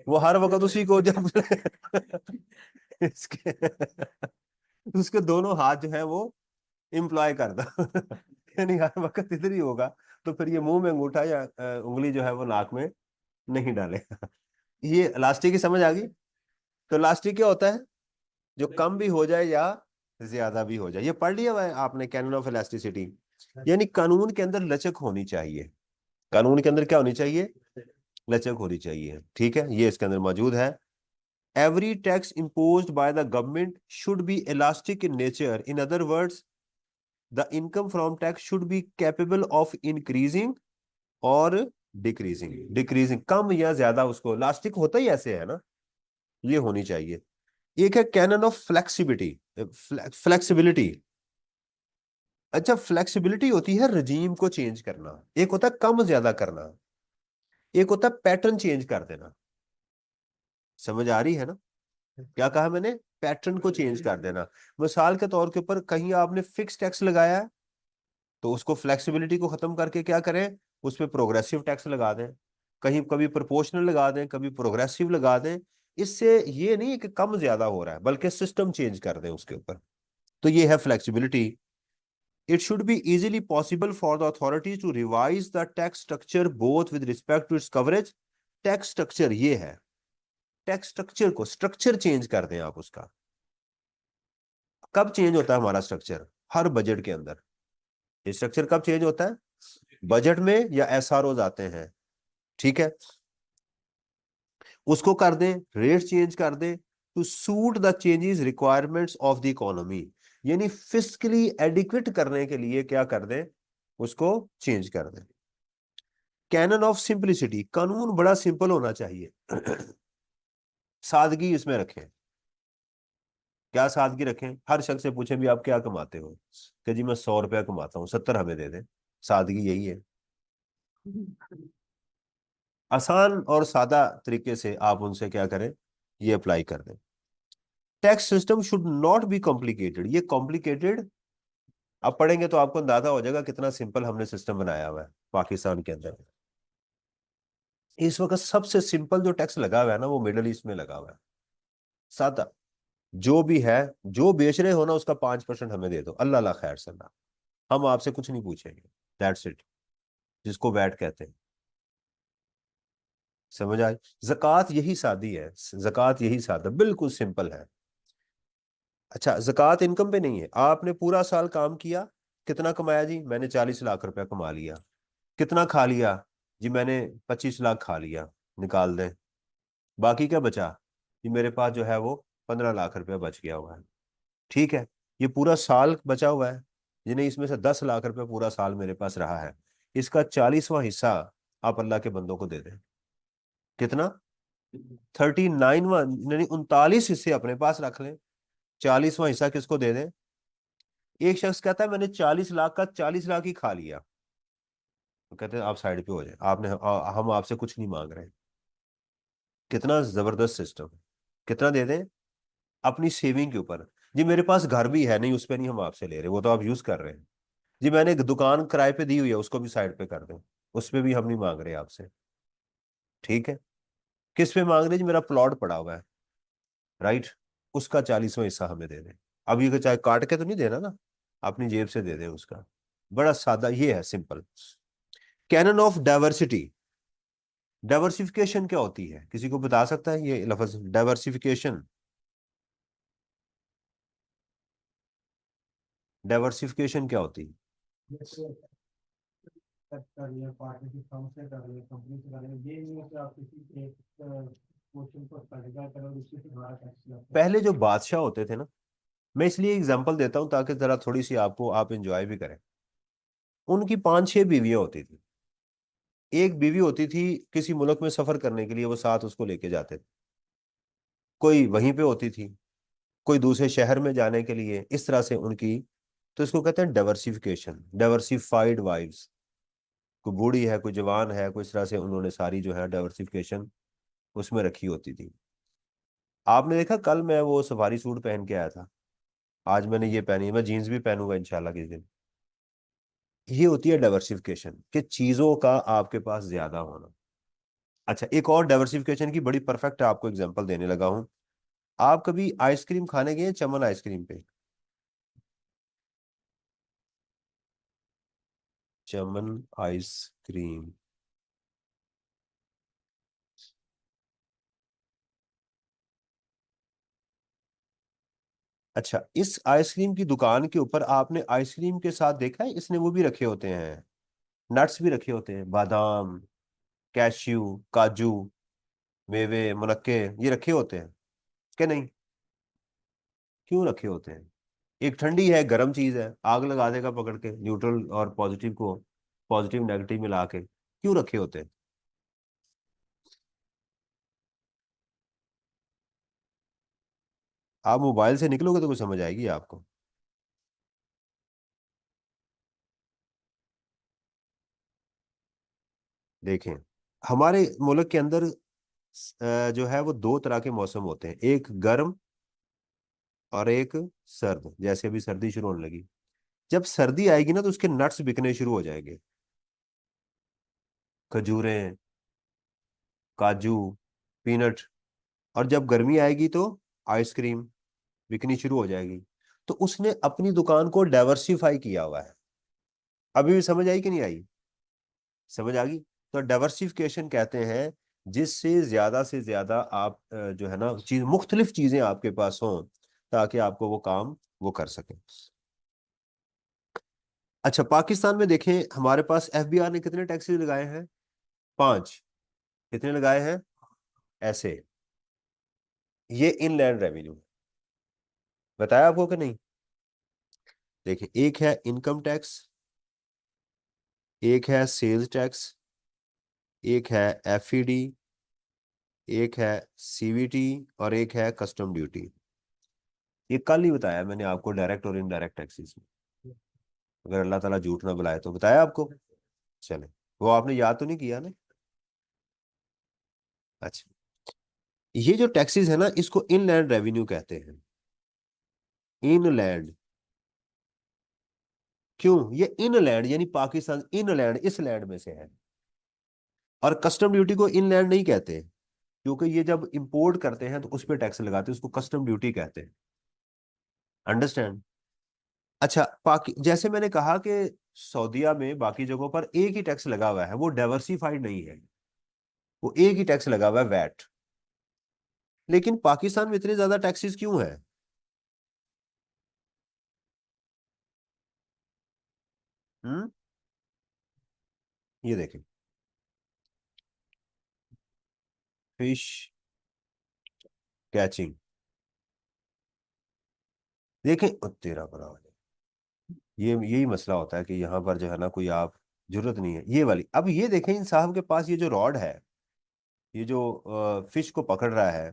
वो हर वक्त उसी को जब इसके उसके दोनों हाथ जो है वो इम्प्लॉय कर दो, यानी हर वक्त इधर ही होगा। तो फिर ये मुंह में अंगूठा या उंगली जो है वो नाक में नहीं डालेगा। ये इलास्टिक की समझ आ गई? तो इलास्टिक क्या होता है? जो कम भी हो जाए या ज्यादा भी हो जाए। ये पढ़ लिया हुआ है आपने, कैनन ऑफ इलास्टिसिटी। यानी कानून के अंदर लचक होनी चाहिए। कानून के अंदर क्या होनी चाहिए? लचक होनी चाहिए। ठीक है, ये इसके अंदर मौजूद है। Every tax imposed by the government should be elastic in nature. In other words, the income from tax should be capable of increasing और डिक्रीजिंग, कम या ज्यादा, उसको इलास्टिक होता ही ऐसे है ना, ये होनी चाहिए। एक है कैनन ऑफ फ्लेक्सिबिलिटी। अच्छा, फ्लेक्सिबिलिटी होती है रजीम को चेंज करना, एक होता है कम ज्यादा करना, एक होता है पैटर्न चेंज कर देना। समझ आ रही है ना? क्या कहा मैंने? पैटर्न को चेंज कर देना। मिसाल के तौर के ऊपर, कहीं आपने फिक्स टैक्स लगाया है, तो उसको फ्लेक्सिबिलिटी को खत्म करके क्या करें? उस पर प्रोग्रेसिव टैक्स लगा दें। कहीं कभी प्रोपोर्शनल लगा दें, कभी प्रोग्रेसिव लगा दें। इससे ये नहीं कि कम ज्यादा हो रहा है, बल्कि सिस्टम चेंज कर दें उसके ऊपर। तो ये है flexibility. It should be easily possible for the authority to revise the tax structure both with respect to its coverage. Tax structure ये है, टैक्स स्ट्रक्चर को, स्ट्रक्चर चेंज कर दें आप उसका। कब चेंज होता है हमारा स्ट्रक्चर? हर बजट के अंदर। ये स्ट्रक्चर कब चेंज होता है? बजट में, या एसआरओ आते हैं, ठीक है, उसको कर दें, रेट चेंज कर दें to suit the changes requirements of the economy, यानी फिस्कली एडिक्वेट करने के लिए क्या कर दें, उसको चेंज कर दें। कैनन ऑफ सिंपलिसिटी, कानून बड़ा सिंपल होना चाहिए। सादगी इसमें रखें। क्या सादगी रखें? हर शख्स से पूछें भी आप क्या कमाते हो, कि जी मैं 100 रुपया कमाता हूँ, 70 हमें दे दें। सादगी यही है। आसान और सादा तरीके से आप उनसे क्या करें, ये अप्लाई कर दें। Tax system should not be complicated, ये कॉम्प्लिकेटेड आप पढ़ेंगे तो आपको अंदाजा हो जाएगा कितना सिंपल हमने सिस्टम बनाया हुआ है पाकिस्तान के अंदर। इस वक्त सबसे सिंपल जो टैक्स लगा हुआ है ना, वो मिडल ईस्ट में लगा हुआ है। सादा, जो भी है, जो बेच रहे हो ना उसका 5% हमें दे दो, अल्लाह ला खैर सल्ला, हम आपसे कुछ नहीं पूछेंगे। दैट्स इट, जिसको वैट कहते हैं। समझ आए? जक़ात यही सादी है, जक़ात यही सादा, बिल्कुल सिंपल है। अच्छा, जक़ात इनकम पे नहीं है। आपने पूरा साल काम किया, कितना कमाया जी? मैंने 40 लाख रुपया कमा लिया। कितना खा लिया जी? मैंने 25 लाख खा लिया। निकाल दें। बाकी क्या बचा जी? मेरे पास जो है वो 15 लाख रुपया बच गया हुआ है। ठीक है, ये पूरा साल बचा हुआ है, जिन्हें इसमें से 10 लाख रुपया पूरा साल मेरे पास रहा है, इसका 40वां हिस्सा आप अल्लाह के बंदों को दे दें। कितना? 39वां, यानी 39 हिस्से अपने पास रख लें, 40वां हिस्सा किसको दे दें? एक शख्स कहता है मैंने 40 लाख का 40 लाख ही खा लिया, तो कहते हैं आप साइड पे हो जाए, आपने हम आपसे कुछ नहीं मांग रहे। कितना जबरदस्त सिस्टम है। कितना दे दें? अपनी सेविंग के ऊपर। जी मेरे पास घर भी है, नहीं उस पे नहीं हम आपसे ले रहे, वो तो आप यूज कर रहे हैं। जी मैंने एक दुकान किराए पे दी हुई है, उसको भी साइड पे कर दें, उस पे भी हम नहीं मांग रहे आपसे। ठीक है, किस पे मांग रहे? जी मेरा प्लॉट पड़ा हुआ है, राइट, उसका 40वां हिस्सा हमें दे दें। अब ये चाहे काट के तो नहीं देना ना, अपनी जेब से दे दें उसका। बड़ा सादा, ये है simple. Canon of diversity, diversification क्या होती है? किसी को बता सकता है ये लफ्ज डाइवर्सिफिकेशन? डाइवर्सिफिकेशन क्या होती है? जैसे कर लिया, पार्टनरशिप फर्म से कर लिया, कंपनी से कर लिया, ये नहीं है कि आप किसी एक क्वेश्चन को स्पेसिफाई करो और उसी से दोबारा टैक्स लगता है। पहले जो बादशाह होते थे ना, मैं इसलिए एग्जांपल देता हूं ताकि जरा थोड़ी सी आपको आप एंजॉय भी करें। उनकी 5-6 बीवियां होती थी। एक बीवी होती थी किसी मुल्क में सफर करने के लिए, वो साथ उसको लेके जाते थे। कोई वहीं पे होती थी, कोई दूसरे शहर में जाने के लिए, इस तरह से उनकी। तो इसको कहते हैं डाइवर्सिफिकेशन, डाइवर्सिफाइड वाइव्स। कोई बूढ़ी है, कोई जवान है, कोई इस तरह से उन्होंने सारी जो है डाइवर्सिफिकेशन उसमें रखी होती थी। आपने देखा कल मैं वो सफारी सूट पहन के आया था, आज मैंने ये पहनी है, मैं जीन्स भी पहनूंगा इंशाल्लाह किसी दिन। ये होती है डाइवर्सिफिकेशन, कि चीजों का आपके पास ज्यादा होना। अच्छा, एक और डाइवर्सिफिकेशन की बड़ी परफेक्ट आपको एग्जांपल देने लगा हूं। आप कभी आइसक्रीम खाने गए? चमन आइसक्रीम पे, चमन आइसक्रीम। अच्छा, इस आइसक्रीम की दुकान के ऊपर आपने आइसक्रीम के साथ देखा है इसने वो भी रखे होते हैं, नट्स भी रखे होते हैं, बादाम, कैश्यू, काजू, मेवे, मुनक्के, ये रखे होते हैं कि नहीं? क्यों रखे होते हैं? एक ठंडी है, गर्म चीज है, आग लगा देगा पकड़ के, न्यूट्रल और पॉजिटिव को, पॉजिटिव नेगेटिव मिला के, क्यों रखे होते हैं? आप मोबाइल से निकलोगे तो कुछ समझ आएगी आपको। देखें, हमारे मुल्क के अंदर जो है वो दो तरह के मौसम होते हैं, एक गर्म और एक सर्द। जैसे अभी सर्दी शुरू होने लगी, जब सर्दी आएगी ना तो उसके नट्स बिकने शुरू हो जाएंगे, खजूरें, काजू, पीनट। और जब गर्मी आएगी तो आइसक्रीम बिकनी शुरू हो जाएगी। तो उसने अपनी दुकान को डाइवर्सिफाई किया हुआ है। अभी भी समझ आई कि नहीं आई? समझ आ गई? तो डाइवर्सिफिकेशन कहते हैं जिससे ज्यादा से ज्यादा आप जो है ना चीज, मुख्तलिफ चीजें आपके पास हों, ताकि आपको वो काम वो कर सकें। अच्छा, पाकिस्तान में देखें, हमारे पास एफबीआर ने कितने टैक्सेस लगाए हैं? 5। कितने लगाए हैं? ऐसे, ये इनलैंड रेवेन्यू। बताया आपको कि नहीं? देखिए, एक है इनकम टैक्स, एक है सेल्स टैक्स, एक है एफईडी, एक है सीवीटी, और एक है कस्टम ड्यूटी। ये कल ही बताया मैंने आपको, डायरेक्ट और इनडायरेक्ट टैक्सेस में। अगर अल्लाह ताला झूठ ना बुलाए तो बताया आपको। चले, वो आपने याद तो नहीं किया ना? अच्छा, ये जो टैक्सेस है ना, इसको इनलैंड रेवेन्यू कहते हैं। इनलैंड, क्यों? ये इनलैंड यानी पाकिस्तान, इनलैंड इस लैंड में से है। और कस्टम ड्यूटी को इनलैंड नहीं कहते, क्योंकि ये जब इंपोर्ट करते हैं तो उस पर टैक्स लगाते हैं, उसको कस्टम ड्यूटी कहते हैं। अंडरस्टैंड? अच्छा, जैसे मैंने कहा कि सऊदीया में बाकी जगहों पर एक ही टैक्स लगा हुआ है, वो डाइवर्सिफाइड नहीं है, वो एक ही टैक्स लगा हुआ है, वैट। लेकिन पाकिस्तान में इतने ज्यादा टैक्सेस क्यों है? हम्म, ये देखें, फिश कैचिंग, देखें तेरा बड़ा हो जाए। ये यही मसला होता है कि यहाँ पर जो है ना, कोई आप जरूरत नहीं है ये वाली। अब ये देखें, इन साहब के पास ये जो रॉड है, ये जो फिश को पकड़ रहा है,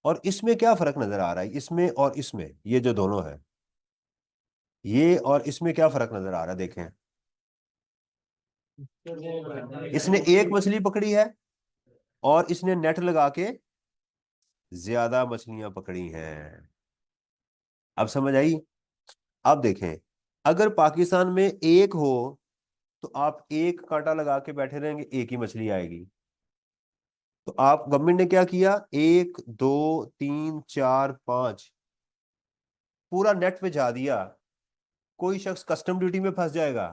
और इसमें क्या फर्क नजर आ रहा है, इसमें और इसमें, ये जो दोनों है, ये और इसमें क्या फर्क नजर आ रहा है? देखें, इसने एक मछली पकड़ी है, और इसने नेट लगा के ज्यादा मछलियां पकड़ी हैं। अब समझ आई? अब देखें, अगर पाकिस्तान में एक हो तो आप एक कांटा लगा के बैठे रहेंगे, एक ही मछली आएगी। तो आप, गवर्नमेंट ने क्या किया, एक दो तीन चार पांच, पूरा नेट पे जा दिया। कोई शख्स कस्टम ड्यूटी में फंस जाएगा,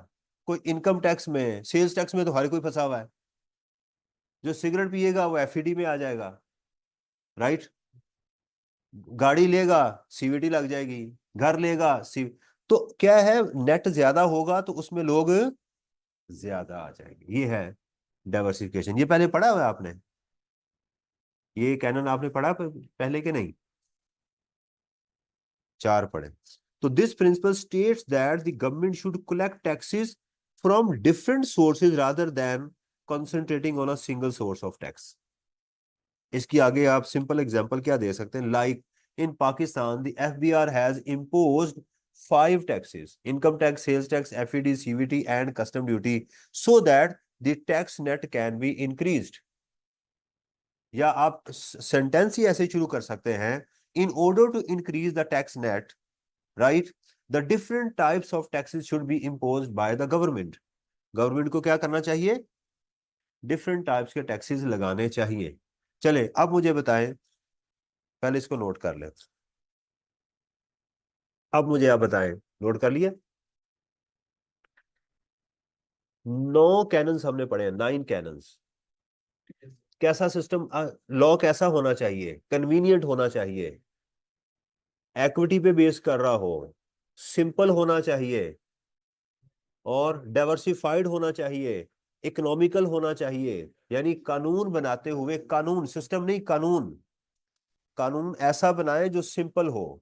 कोई इनकम टैक्स में, सेल्स टैक्स में तो हर कोई फंसा हुआ है। जो सिगरेट पिएगा वो एफईडी में आ जाएगा, राइट? गाड़ी लेगा, सीवीटी लग जाएगी। घर लेगा, सी। तो क्या है, नेट ज्यादा होगा तो उसमें लोग ज्यादा आ जाएंगे। ये है डाइवर्सिफिकेशन। ये पहले पढ़ा हुआ है आपने? ये कैनन आपने पढ़ा पहले के नहीं? चार पढ़े। तो this principle states that the government should collect taxes from different sources rather than concentrating on a single source of tax. इसकी आगे आप सिंपल एग्जांपल क्या दे सकते हैं? Like in Pakistan the FBR has imposed 5 taxes: income tax, sales tax, FED, CVT and custom duty, so that the tax net can be increased. या आप sentence ही ऐसे शुरू कर सकते हैं, in order to increase the tax net, right, the different types of taxes should be imposed by the government. Government को क्या करना चाहिए? डिफरेंट टाइप्स के टैक्सेस लगाने चाहिए। चले, अब मुझे बताएं, पहले इसको नोट कर ले। अब मुझे आप बताएं, नोट कर लिया? 9 कैनन्स हमने पढ़े हैं, 9 कैनन्स। कैसा सिस्टम, लॉ कैसा होना चाहिए? कन्वीनियंट होना चाहिए, इक्विटी पे बेस कर रहा हो, सिंपल होना चाहिए, और डाइवर्सिफाइड होना चाहिए, इकोनॉमिकल होना चाहिए। यानी कानून बनाते हुए, कानून सिस्टम नहीं, कानून, कानून ऐसा बनाए जो सिंपल हो,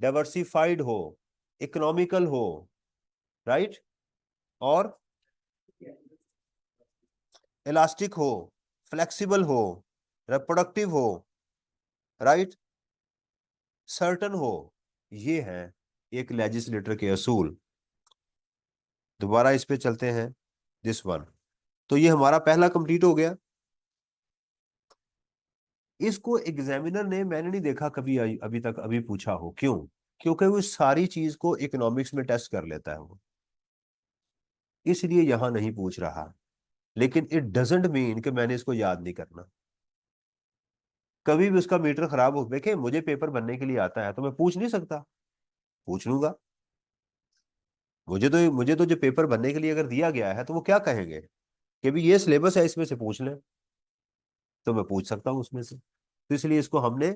डाइवर्सिफाइड हो, इकोनॉमिकल हो, राइट, और इलास्टिक हो, फ्लेक्सिबल हो, रिप्रोडक्टिव हो, राइट, सर्टन हो। ये है एक लेजिस्लेटर के असूल। दोबारा इस पे चलते हैं, दिस वन। तो ये हमारा पहला कंप्लीट हो गया। इसको एग्जामिनर ने, मैंने नहीं देखा कभी अभी तक अभी पूछा हो। क्यों? क्योंकि वो सारी चीज को इकोनॉमिक्स में टेस्ट कर लेता है वो, इसलिए यहां नहीं पूछ रहा। लेकिन इट डजेंट मीन कि मैंने इसको याद नहीं करना। कभी भी उसका मीटर खराब हो, देखे मुझे पेपर बनने के लिए आता है तो मैं पूछ नहीं सकता? पूछ लूंगा। मुझे तो जो पेपर बनने के लिए अगर दिया गया है तो वो क्या कहेंगे कि भी ये सिलेबस है, इसमें से पूछ लें, तो मैं पूछ सकता हूँ उसमें से। तो इसलिए इसको हमने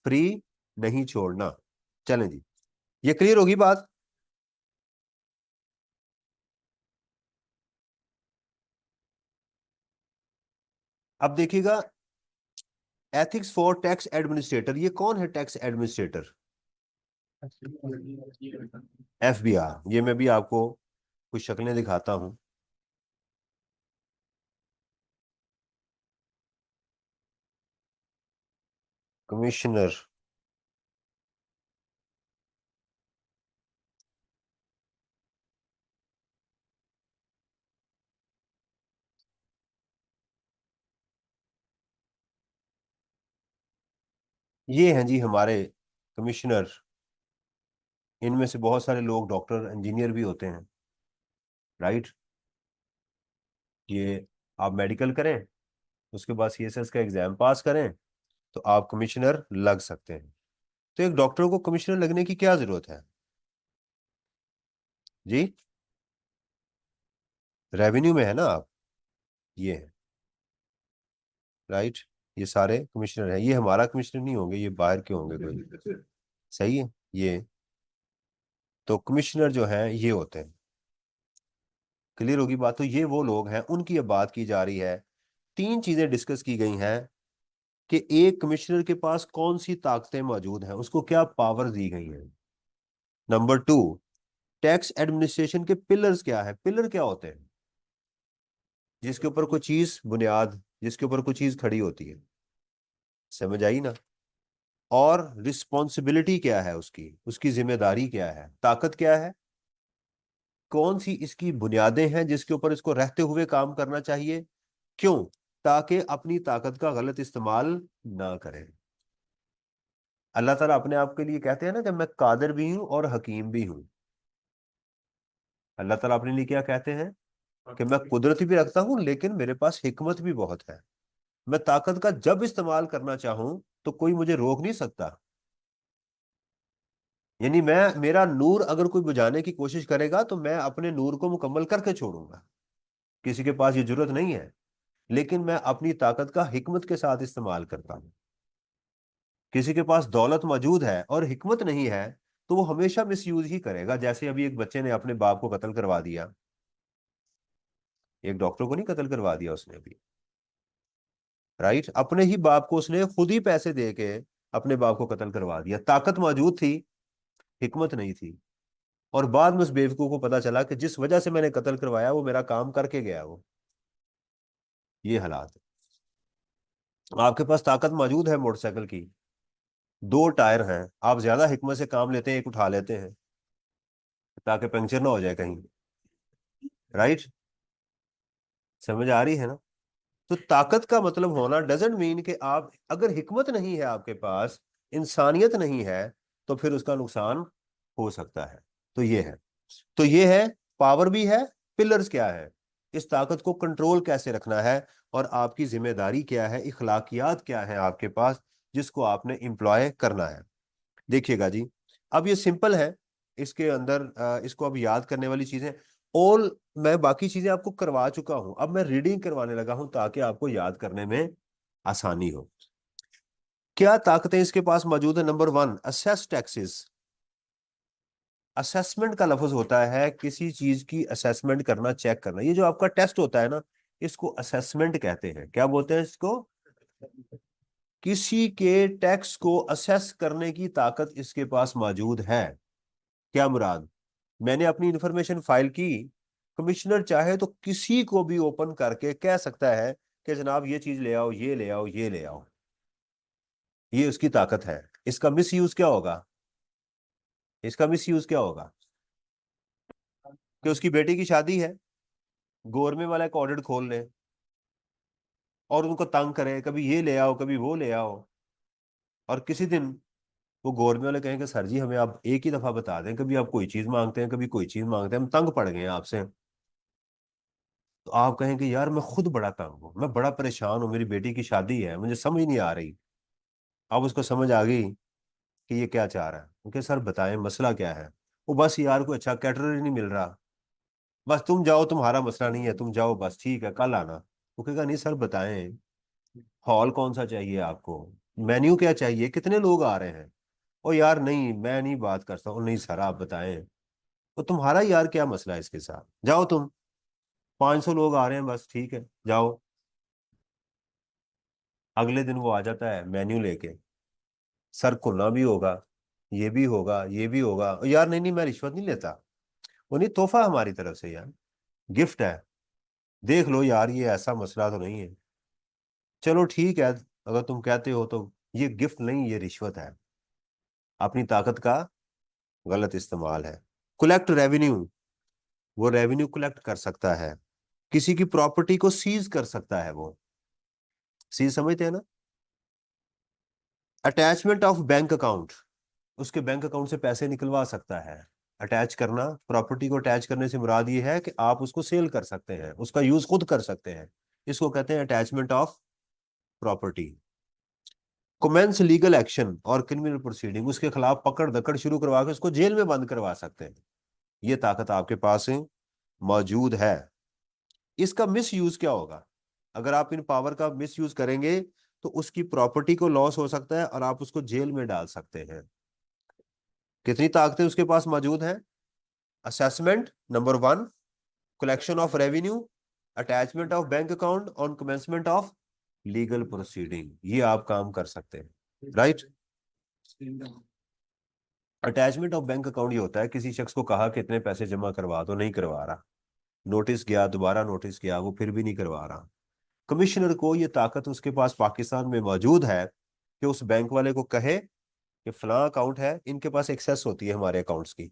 फ्री नहीं छोड़ना। चलें जी, ये क्लियर होगी बात? अब देखिएगा, एथिक्स फॉर टैक्स एडमिनिस्ट्रेटर, ये कौन है टैक्स एडमिनिस्ट्रेटर? एफबीआर। ये मैं भी आपको कुछ शक्लें दिखाता हूं। कमिश्नर, ये हैं जी हमारे कमिश्नर। इनमें से बहुत सारे लोग डॉक्टर इंजीनियर भी होते हैं, राइट। ये आप मेडिकल करें, उसके बाद सीएसएस का एग्जाम पास करें, तो आप कमिश्नर लग सकते हैं। तो एक डॉक्टर को कमिश्नर लगने की क्या जरूरत है जी? रेवेन्यू में है ना आप, ये है, राइट। ये सारे कमिश्नर हैं। ये हमारा कमिश्नर नहीं होंगे, ये बाहर के होंगे कोई। सही है ये। तो कमिश्नर जो है ये होते हैं। क्लियर होगी बात? तो ये वो लोग हैं, उनकी अब बात की जा रही है। तीन चीजें डिस्कस की गई हैं कि एक कमिश्नर के पास कौन सी ताकतें मौजूद हैं, उसको क्या पावर दी गई हैं। नंबर टू, टैक्स एडमिनिस्ट्रेशन के पिलर्स क्या है। पिलर क्या होते हैं? जिसके ऊपर कोई चीज बुनियाद, जिसके ऊपर कोई चीज खड़ी होती है। समझ आई ना? और रिस्पॉन्सिबिलिटी क्या है उसकी, उसकी जिम्मेदारी क्या है, ताकत क्या है, कौन सी इसकी बुनियादें हैं जिसके ऊपर इसको रहते हुए काम करना चाहिए, क्यों? ताकि अपनी ताकत का गलत इस्तेमाल ना करें। अल्लाह ताला अपने आप के लिए कहते हैं ना कि मैं कादिर भी हूं और हकीम भी हूं। अल्लाह ताला अपने लिए क्या कहते हैं कि मैं कुदरत भी रखता हूं लेकिन मेरे पास हिकमत भी बहुत है। मैं ताकत का जब इस्तेमाल करना चाहूं तो कोई मुझे रोक नहीं सकता। यानी मैं, मेरा नूर अगर कोई बुझाने की कोशिश करेगा तो मैं अपने नूर को मुकम्मल करके छोड़ूंगा। किसी के पास ये जरूरत नहीं है। लेकिन मैं अपनी ताकत का हिकमत के साथ इस्तेमाल करता हूं। किसी के पास दौलत मौजूद है और हिकमत नहीं है, तो वो हमेशा मिसयूज ही करेगा। जैसे अभी एक बच्चे ने अपने बाप को कत्ल करवा दिया, एक डॉक्टर को नहीं कत्ल करवा दिया उसने अभी, राइट। अपने ही बाप को उसने खुद ही पैसे दे के अपने बाप को कत्ल करवा दिया। ताकत मौजूद थी, हिकमत नहीं थी। और बाद में उस बेवकूफ को पता चला कि जिस वजह से मैंने कत्ल करवाया वो मेरा काम करके गया वो। ये हालात है। आपके पास ताकत मौजूद है मोटरसाइकिल की, दो टायर हैं, आप ज्यादा हिकमत से काम लेते हैं, एक उठा लेते हैं ताकि पंक्चर ना हो जाए कहीं, राइट। समझ आ रही है ना? तो ताकत का मतलब होना डजेंट मीन कि आप, अगर हिकमत नहीं है आपके पास, इंसानियत नहीं है, तो फिर उसका नुकसान हो सकता है। तो ये है। तो ये है, पावर भी है। पिलर्स क्या है, इस ताकत को कंट्रोल कैसे रखना है, और आपकी जिम्मेदारी क्या है, इखलाकियात क्या है आपके पास जिसको आपने एम्प्लॉय करना है। देखिएगा जी, अब ये सिंपल है। इसके अंदर इसको अब याद करने वाली चीजें, ऑल, मैं बाकी चीजें आपको करवा चुका हूं, अब मैं रीडिंग करवाने लगा हूं ताकि आपको याद करने में आसानी हो। क्या ताकतें इसके पास मौजूद है? Number one, assess taxes. Assessment का लफ्ज होता है किसी चीज की असेसमेंट करना, चेक करना। ये जो आपका टेस्ट होता है ना, इसको असेसमेंट कहते हैं। क्या बोलते हैं इसको? किसी के टैक्स को असेस करने की ताकत इसके पास मौजूद है। क्या मुराद? मैंने अपनी इंफॉर्मेशन फाइल की, कमिश्नर चाहे तो किसी को भी ओपन करके कह सकता है कि जनाब ये चीज ले आओ, ये ले आओ, ये ले आओ। ये उसकी ताकत है। इसका मिस यूज क्या होगा? इसका मिस यूज क्या होगा? कि उसकी बेटी की शादी है, गवर्नमेंट वाला एक ऑडिट खोल ले और उनको तंग करे, कभी ये ले आओ, कभी वो ले आओ। और किसी दिन वो गवर्नमेंट वाले कहेंगे सर जी हमें आप एक ही दफा बता दें, कभी आप कोई चीज मांगते हैं, कभी कोई चीज मांगते हैं, हम तंग पड़ गए हैं आपसे। तो आप कहेंगे यार मैं खुद बड़ा तंग हूँ, मैं बड़ा परेशान हूँ, मेरी बेटी की शादी है, मुझे समझ नहीं आ रही। अब उसको समझ आ गई कि ये क्या चाह रहा है। उनके सर बताएं मसला क्या है। वो बस यार कोई अच्छा कैटरर ही नहीं मिल रहा, बस तुम जाओ, तुम्हारा मसला नहीं है, तुम जाओ बस, ठीक है कल आना। वो कहेगा नहीं सर बताएं, हॉल कौन सा चाहिए आपको, मेन्यू क्या चाहिए, कितने लोग आ रहे हैं। ओ यार नहीं मैं नहीं बात करता हूँ, नहीं सर आप बताएं। तो तुम्हारा यार क्या मसला है इसके साथ, जाओ तुम, 500 लोग आ रहे हैं बस, ठीक है जाओ। अगले दिन वो आ जाता है मेन्यू लेके, सर खुलना भी होगा, ये भी होगा, ये भी होगा। यार नहीं नहीं, मैं रिश्वत नहीं लेता, वो नहीं, तोहफा हमारी तरफ से यार, गिफ्ट है, देख लो यार, ये ऐसा मसला तो नहीं है। चलो ठीक है, अगर तुम कहते हो तो ये गिफ्ट नहीं, ये रिश्वत है, अपनी ताकत का गलत इस्तेमाल है। कलेक्ट रेवेन्यू, वो रेवेन्यू कलेक्ट कर सकता है, किसी की प्रॉपर्टी को सीज कर सकता है वो, सीज समझते हैं ना। अटैचमेंट ऑफ बैंक अकाउंट, उसके बैंक अकाउंट से पैसे निकलवा सकता है। अटैच करना, प्रॉपर्टी को अटैच करने से मुराद ये है कि आप उसको सेल कर सकते हैं, उसका यूज खुद कर सकते हैं, इसको कहते हैं attachment of property. Commence legal action और क्रिमिनल प्रोसीडिंग, उसके खिलाफ पकड़ दकड़ शुरू करवा के उसको जेल में बंद करवा सकते हैं, ये ताकत आपके पास मौजूद है। इसका मिस यूज क्या होगा, अगर आप इन पावर का मिस यूज करेंगे तो उसकी प्रॉपर्टी को लॉस हो सकता है और आप उसको जेल में डाल सकते हैं। कितनी ताकतें उसके पास मौजूद हैं? Assessment number one, collection of revenue, attachment of bank account और कमेंसमेंट ऑफ लीगल प्रोसीडिंग, ये आप काम कर सकते हैं, right. Attachment of bank account ये होता है, किसी शख्स को कहा कि इतने पैसे जमा करवा दो, नहीं करवा रहा, नोटिस गया, दोबारा नोटिस गया, वो फिर भी नहीं करवा रहा। कमिश्नर को ये ताकत उसके पास पाकिस्तान में मौजूद है कि उस बैंक वाले को कहे कि फलां अकाउंट है, इनके पास एक्सेस होती है हमारे अकाउंट्स की,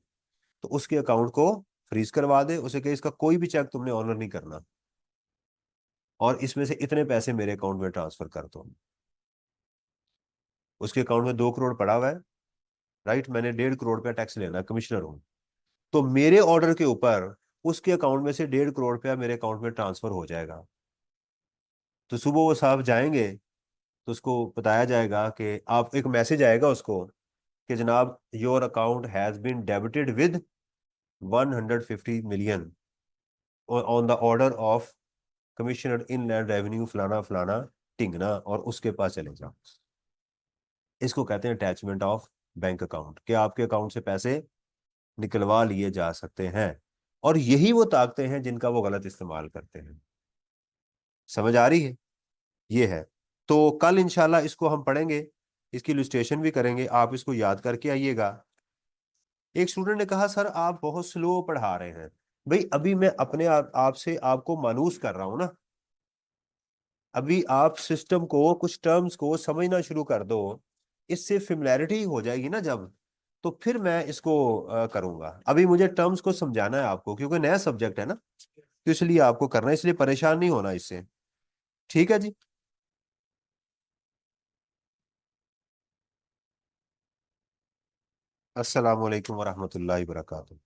तो उसके अकाउंट को फ्रीज करवा दे, उसे कहे इसका कोई भी चेक तुमने ऑनर नहीं करना और इसमें से इतने पैसे मेरे अकाउंट में ट्रांसफर कर दो। उसके अकाउंट में 2 करोड़ पड़ा हुआ है, राइट, मैंने 1.5 करोड़ रुपया टैक्स लेना, कमिश्नर हूं, तो मेरे ऑर्डर के ऊपर उसके अकाउंट में से 1.5 करोड़ रुपया मेरे अकाउंट में ट्रांसफर हो जाएगा। तो सुबह वो साहब जाएंगे तो उसको बताया जाएगा कि आप, एक मैसेज आएगा उसको कि जनाब your account has been debited with 150 million on the order of commissioner inland revenue फलाना फलाना टिंगना, और उसके पास चले जाओ। इसको कहते हैं अटैचमेंट ऑफ बैंक अकाउंट, कि आपके अकाउंट से पैसे निकलवा लिए जा सकते हैं। और यही वो ताकतें हैं जिनका वो गलत इस्तेमाल करते हैं। समझ आ रही है? ये है। तो कल इंशाल्लाह इसको हम पढ़ेंगे, इसकी इलस्ट्रेशन भी करेंगे, आप इसको याद करके आइएगा। एक स्टूडेंट ने कहा सर आप बहुत स्लो पढ़ा रहे हैं। भाई अभी मैं अपने आप से आपको मानूस कर रहा हूं ना, अभी आप सिस्टम को, कुछ टर्म्स को समझना शुरू कर दो, इससे फेमिलैरिटी हो जाएगी ना जब, तो फिर मैं इसको करूंगा। अभी मुझे टर्म्स को समझाना है आपको, क्योंकि नया सब्जेक्ट है ना, तो इसलिए आपको करना है, इसलिए परेशान नहीं होना इससे। ठीक है जी। अस्सलाम वालेकुम वरहमतुल्लाहि वबरकातुहू।